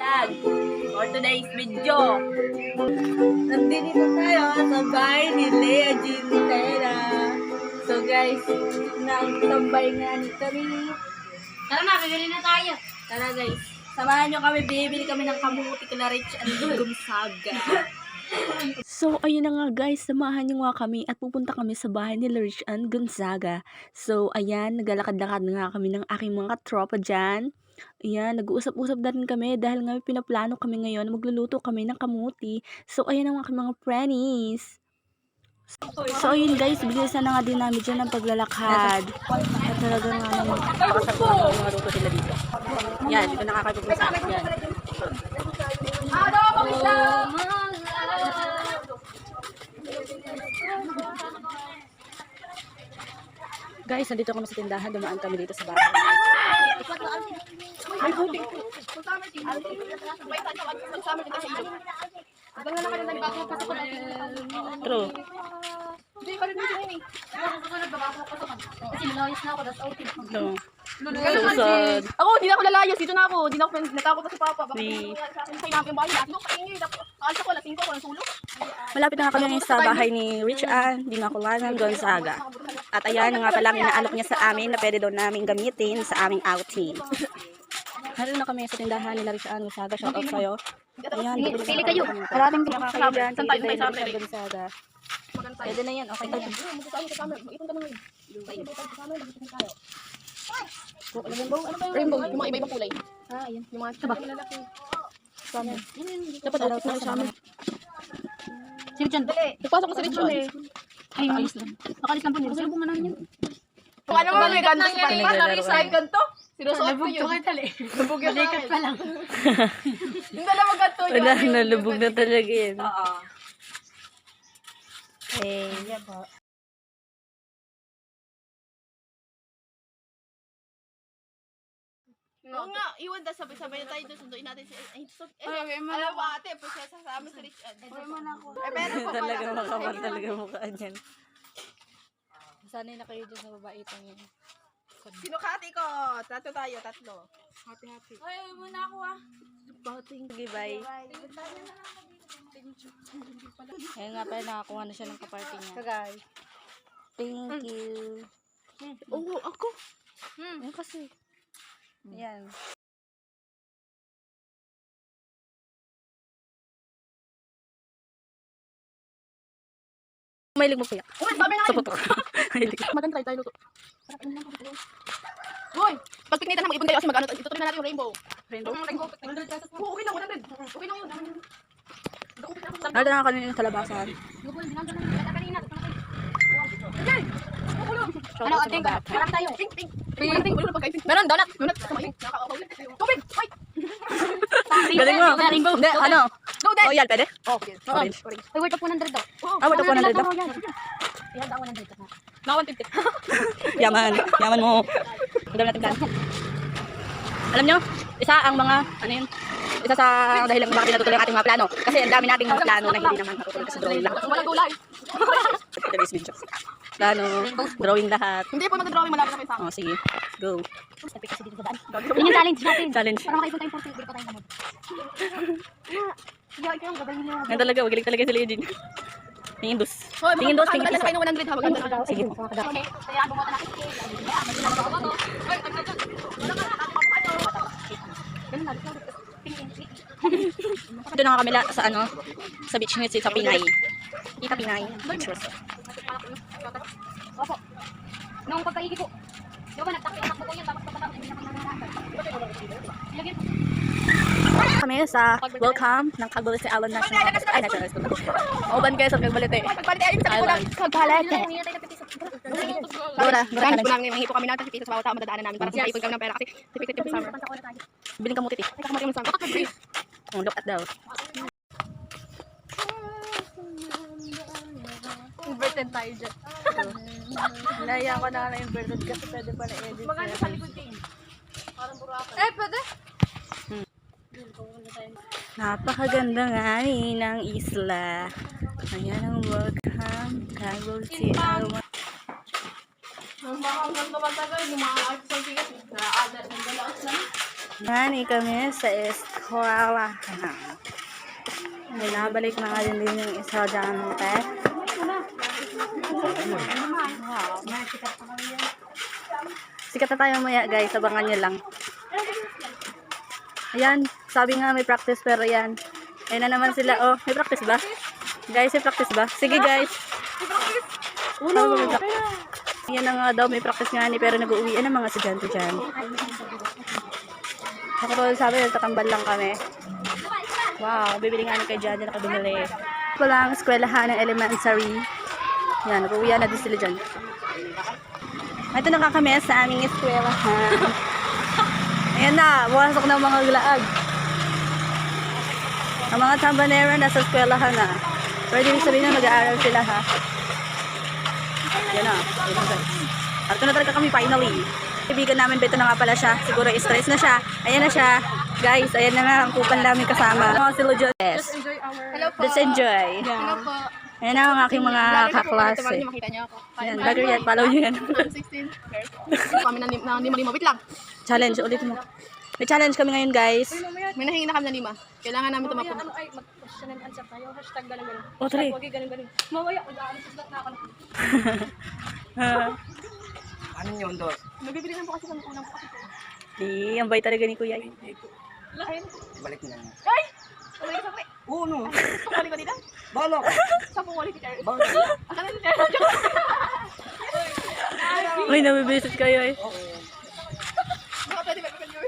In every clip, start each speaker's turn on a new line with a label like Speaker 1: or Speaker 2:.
Speaker 1: vlog for today's video. Nandito tayo sa bahay ni Lea Gintera. So guys, nagtambay nga ni kami.
Speaker 2: Tara na, bibili na tayo.
Speaker 1: Tara guys, samahan nyo kami, bibili kami ng kamuti kila Rich and Gonzaga.
Speaker 3: So, ayun na nga guys, samahan niyo nga kami at pupunta kami sa bahay ni Rich and Gonzaga. So, ayan, naglalakad-lakad na nga kami ng aking mga tropa dyan. Ayan, nag-uusap-usap na rin kami dahil nga pinaplano kami ngayon, magluluto kami ng kamuti. So, ayan ang aking mga friends. So, ayun guys, bilisan na nga din namin dyan ang paglalakad. At talaga nga naman.
Speaker 1: Maluto sila dito. Yan, dito nakakapagpisa. Yan. Guys, nandito kami sa tindahan. Dumaan kami dito sa bahay. May buti. True.
Speaker 2: Kasi malayos na ako, that's okay.
Speaker 1: No. Susod.
Speaker 4: Ako, hindi na ako lalayas. Dito na ako. Hindi na ako natakot na si Papa. Baka
Speaker 1: Ni-
Speaker 4: hindi namin yung bahay. Lasing ko, patingin. Alas ako, lasing ko, walang sulok.
Speaker 1: Malapit na nga kami ngayon sa bahay ni Rich and Dinakulanan Gonzaga. At ayan nga palang inaalok niya sa amin na pwede daw namin gamitin sa aming outing. Naroon na kami sa tindahan nila Rich and Gonzaga. Shout out sa'yo. Ayan,
Speaker 2: Pili kayo.
Speaker 1: Maraming pinakakayo dyan.
Speaker 4: Saan tayo?
Speaker 1: Pili
Speaker 4: Sa
Speaker 1: tayo Rich and Gonzaga. Pwede na yan. Okay tayo.
Speaker 4: Rainbow, yung mga iba-ibang kulay.
Speaker 1: Ah, ayan.
Speaker 4: Yung mga sabak.
Speaker 1: Dapat araw sa amin.
Speaker 2: Si Richard.
Speaker 4: Nagpasok ko sa Richard.
Speaker 2: Ay, alis lang. Nakalis lang po nila. Salubong nga namin yun.
Speaker 4: Kung ano mo may ganto sa Papa, nag-resign ganto. Sinusuot ko yun.
Speaker 2: tali.
Speaker 4: Lubog yun
Speaker 2: Balikat pa lang.
Speaker 4: Yung dalawa ganto yun.
Speaker 1: Wala, nalubog na talaga yun.
Speaker 4: Oo.
Speaker 1: Eh, yan po.
Speaker 4: Oo nga, iwan na sabay-sabay na tayo doon. Sunduin natin si... alam mo ate, process sa amin si Richard. Eh, pero pa
Speaker 1: Talaga
Speaker 4: pala.
Speaker 1: makapal talaga mukha niyan. Sanay na kayo dyan sa babaitang yun.
Speaker 4: Sinukati ko. Tatlo tayo, tatlo. Hati-hati.
Speaker 2: Ay, muna ako ah.
Speaker 1: Sige, bye. Ayun nga pala, nakakuha na siya ng kaparty niya.
Speaker 4: Guys.
Speaker 1: Thank you.
Speaker 4: Oo, ako.
Speaker 1: Ayun kasi. Yan. Mahilig mo kuya.
Speaker 4: Uy, sabi na
Speaker 1: Sa putok. Mahilig.
Speaker 4: maganda tayo luto. Uy, pag piknitan na mag-ipon tayo kasi mag-ano, itutuloy na natin yung rainbow.
Speaker 1: Rainbow?
Speaker 4: Rainbow. Oo, okay lang, 100. Okay lang yun.
Speaker 1: Nalala na kanina yung talabasan.
Speaker 2: Ano, ating ba? Marami tayo.
Speaker 4: Meron, donut. Donut. Tubig. Ay.
Speaker 1: Galing mo.
Speaker 2: Rainbow.
Speaker 1: Hindi, ano?
Speaker 4: Go, Dad.
Speaker 1: Oh, yan, pwede?
Speaker 4: Oh,
Speaker 1: Orange.
Speaker 2: Ay, worth of 100 daw.
Speaker 1: Ah, wala po na dito.
Speaker 2: Ilan daw 100 ka?
Speaker 4: Na 150.
Speaker 1: Yaman. Yaman mo. Ang dami natin plano. Alam nyo, isa ang mga, ano yun? Isa sa dahilan kung bakit natutuloy ang ating mga plano. Kasi ang dami nating mga plano na hindi naman natutuloy kasi drawing lahat.
Speaker 4: Walang gulay.
Speaker 1: Today's video. Plano, drawing lahat.
Speaker 4: Hindi po mag-drawing, malapit na kayo sa akin.
Speaker 1: Oh, sige. Go.
Speaker 2: Yun yung challenge natin.
Speaker 1: Challenge.
Speaker 2: Para makaipon tayong 40, hindi pa tayo gamot. Hindi, ikaw, gabay niyo.
Speaker 1: Yan talaga, magaling talaga sila yun. Tingin dos.
Speaker 4: Hoy,
Speaker 1: Tingin dos, tingin
Speaker 4: na
Speaker 1: isa.
Speaker 4: kayo ng 100 ha, maganda na.
Speaker 1: Sige.
Speaker 2: Okay, kaya bumoto na.
Speaker 1: Ito na nga kami sa ano, sa beach ngayon sa Pinay. Kita Pinay. Beach resort.
Speaker 2: Opo. Nung pagkaigi ko, di ba nagtakbo ko yun, tapos pagkatapos hindi na
Speaker 1: Kami sa welcome ng Cagbalite sa Allen National. Ay, National School. Oban kayo sa Cagbalite.
Speaker 4: Pagpalit alim sa kulang.
Speaker 1: Cagbalite. Dora,
Speaker 4: Kailangan po namin manghipo kami ng 30 pesos sa bawat tao madadaanan namin para sa ipon kami ng pera kasi tipid yung summer.
Speaker 1: Biling kamuti.
Speaker 4: Ay, kakamati mo sa summer.
Speaker 1: Oh, look at daw.
Speaker 4: Inverted tayo dyan.
Speaker 1: Naya ko na lang inverted kasi pwede pa na-edit.
Speaker 4: Maganda sa likod din. Parang burakan. Eh, pwede.
Speaker 1: Napakaganda nga ng isla. Ayan ang welcome. Cagbalite Allen.
Speaker 4: Ang mga hanggang naman tayo, yung mga artist ang tigas. Na-adat ng dalaos lang.
Speaker 1: Nani kami sa eskwela. Binabalik na nga din yung isa dyan. Sikat na tayo maya guys, abangan nyo lang. Ayan, sabi nga may practice pero yan. Ayun na naman sila. Oh, may practice ba? Guys, may practice ba? Sige guys. Uno. Yan na nga daw, may practice nga ni pero nag-uwian ng mga estudyante dyan. Ako sabi, nagtatambal lang kami. Wow, bibili nga ni kay Jan, ako bumili. Ito lang, eskwelahan ng elementary. Yan, nag-uwian na din sila dyan. Ito na kami sa aming eskwelahan. Ayan na, buwasok ng mga laag. Ang mga tambanera nasa eskwelahan na. Pero di sabihin na mag-aaral sila ha. Yan na. At ito na talaga kami finally. Kaibigan namin, ito na nga pala siya. Siguro stress na siya. Ayan na siya. Guys, ayan na nga ang kupal namin kasama. Mga sila dyan. Yes.
Speaker 4: Hello po.
Speaker 1: Let's enjoy.
Speaker 4: Hello po.
Speaker 1: Ayan na ang aking mga kaklase.
Speaker 4: Makita niyo ako.
Speaker 1: Ayan, bagger yan. Follow nyo yan.
Speaker 4: 16. Kami na lima. Wait lang.
Speaker 1: Challenge, ulit mo. May challenge kami ngayon guys.
Speaker 4: May nahingi na kami na 5. Kailangan namin ito mapunta.
Speaker 1: Oh, three.
Speaker 5: Ano yun doon?
Speaker 4: Nabibili lang po kasi kami unang po kasi.
Speaker 1: Di, ang bay talaga ni Kuya.
Speaker 5: Balik mo na yun.
Speaker 4: Ay! Sabay ka.
Speaker 5: Oo, no.
Speaker 4: Balik ko dito.
Speaker 5: Balok.
Speaker 4: Sa po wali teacher.
Speaker 5: Balok.
Speaker 4: Akala ni teacher.
Speaker 1: Uy, nabibisit kayo eh.
Speaker 4: Baka pwede ba kayo?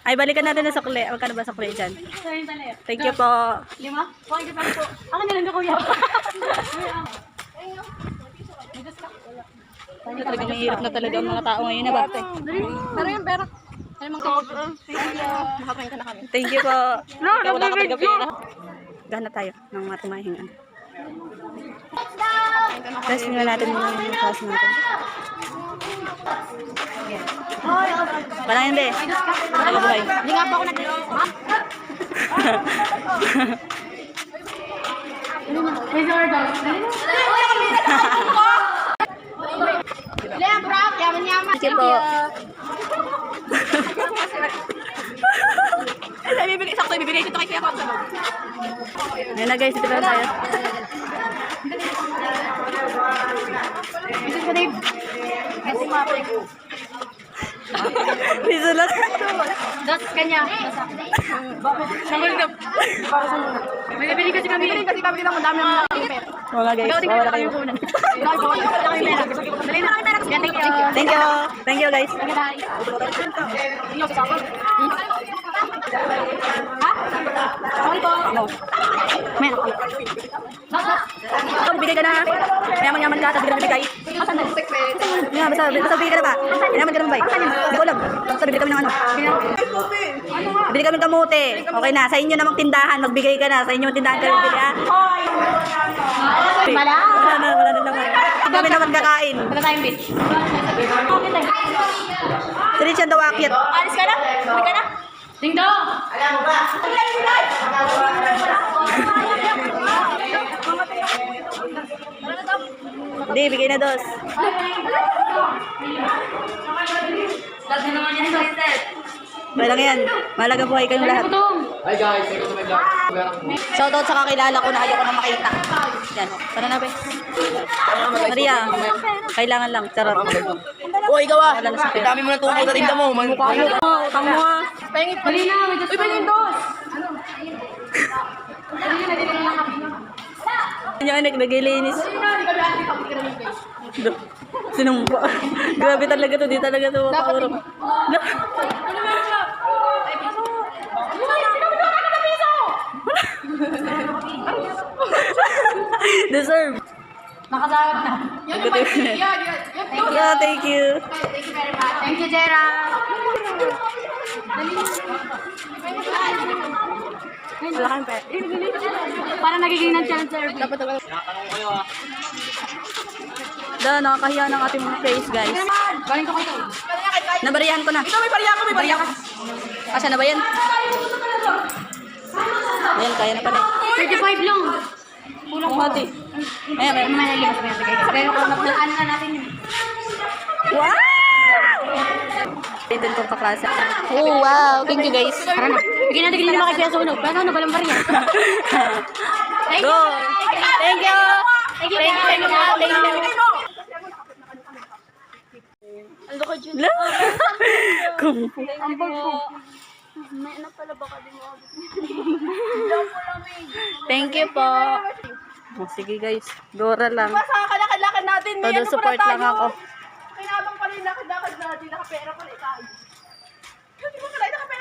Speaker 1: Ay, balikan natin na sukli. Magkano ba sukli dyan? Thank you po.
Speaker 2: 5? Okay, pa po. Ako na lang na kuya.
Speaker 1: Talaga mahirap na talaga ang mga tao ngayon na ba?
Speaker 4: Pero yung pera. Ano mang tawag? Makakain ka na kami.
Speaker 1: Thank you po. Wala ka talaga pera. Gana tayo ng mga tumahingan. Test nga natin muna yung class natin. Parang hindi. Nakabuhay.
Speaker 2: Hindi nga po ako
Speaker 4: Liam, Brock, yaman-yaman.
Speaker 1: Thank you po.
Speaker 4: Sakto, ibibigay ko ito kay Kuya Kotso.
Speaker 1: Ngayon na guys, ito pa tayo.
Speaker 4: Mrs. Dave. Kasi mapay ko.
Speaker 1: Piso lang.
Speaker 2: Dos kanya.
Speaker 4: Samul ka. Para sa muna.
Speaker 2: May nabili kasi kami.
Speaker 4: Kasi kami kita madami ang mga pera.
Speaker 1: Mga guys, wala kayo.
Speaker 4: Dali na kami pera. Thank you.
Speaker 1: Thank you. Thank you guys.
Speaker 4: Inyo sa sapon.
Speaker 1: Ano?
Speaker 4: Meron ko.
Speaker 1: Ito, bibigay ka na. Mayaman-yaman ka, tapos bibigay. Nga, basta bibigay ka na ba? Mayaman ka na ba? Hindi ko alam. Basta bibigay kami ng ano. Bibigay kami ng kamote. Okay na, sa inyo namang tindahan, magbigay ka na. Sa inyo tindahan ka bibili ha. Wala na naman. Hindi kami naman kakain.
Speaker 2: Wala tayong bitch.
Speaker 1: Si Rich ang daw akit.
Speaker 2: Alis ka na? Uwi ka na? Ding dong!
Speaker 1: Hindi, bigay na dos.
Speaker 2: Sabi naman yan sa Sir.
Speaker 1: Okay lang yan. Mahalaga buhay kayong lahat.
Speaker 5: Hi guys, ito sa may vlog.
Speaker 1: Shoutout sa kakilala ko na ayoko na makita. Yan o. Tara na, be. Maria, kailangan lang. Charot.
Speaker 5: O, ikaw ah.
Speaker 1: Wala na sa pera.
Speaker 5: Dami mo na tubo sa tinda mo. Mukha mo.
Speaker 1: Utang mo ha.
Speaker 2: Dali na, may Diyos pa.
Speaker 1: Yan yung naglilinis. Sinumpa. Grabe talaga to. Di talaga to makaurong. Deserve.
Speaker 2: Nakasarap na.
Speaker 1: Yeah, thank you.
Speaker 2: Thank you, Jera.
Speaker 1: Wala kang pera.
Speaker 2: Para nagiging ng challenge service.
Speaker 1: Dahil nakakahiya ng ating mga face, guys.
Speaker 2: Galing ko kayo.
Speaker 1: Nabarihan ko na.
Speaker 4: Ito, may pariya ko, may pariya ko.
Speaker 1: Asa na ba yan? Ayan, kaya na pala.
Speaker 2: 35 lang.
Speaker 1: Kulang pati. Ayan, may
Speaker 2: May nalimas ko yan. Pero kung ano na natin yun.
Speaker 1: Wow! Ito itong kaklase. Oh, wow. Thank you, guys.
Speaker 2: Tara na. Bigyan natin ganyan naman kay Kuya Sunog. Kuya Sunog, walang barya.
Speaker 1: Go! Thank you!
Speaker 2: Thank you.
Speaker 4: Ano ka dyan?
Speaker 1: Kung
Speaker 4: May ano pala baka di mo
Speaker 1: thank you po. Oh, sige guys, Dora lang.
Speaker 4: Basta kalakad-lakad natin. May
Speaker 1: Todo
Speaker 4: ano
Speaker 1: support
Speaker 4: pala
Speaker 1: lang
Speaker 4: tayo.
Speaker 1: ako.
Speaker 4: Kinabang pala yung lakad-lakad natin. Nakapera pala tayo. Hindi mo pala nakapera.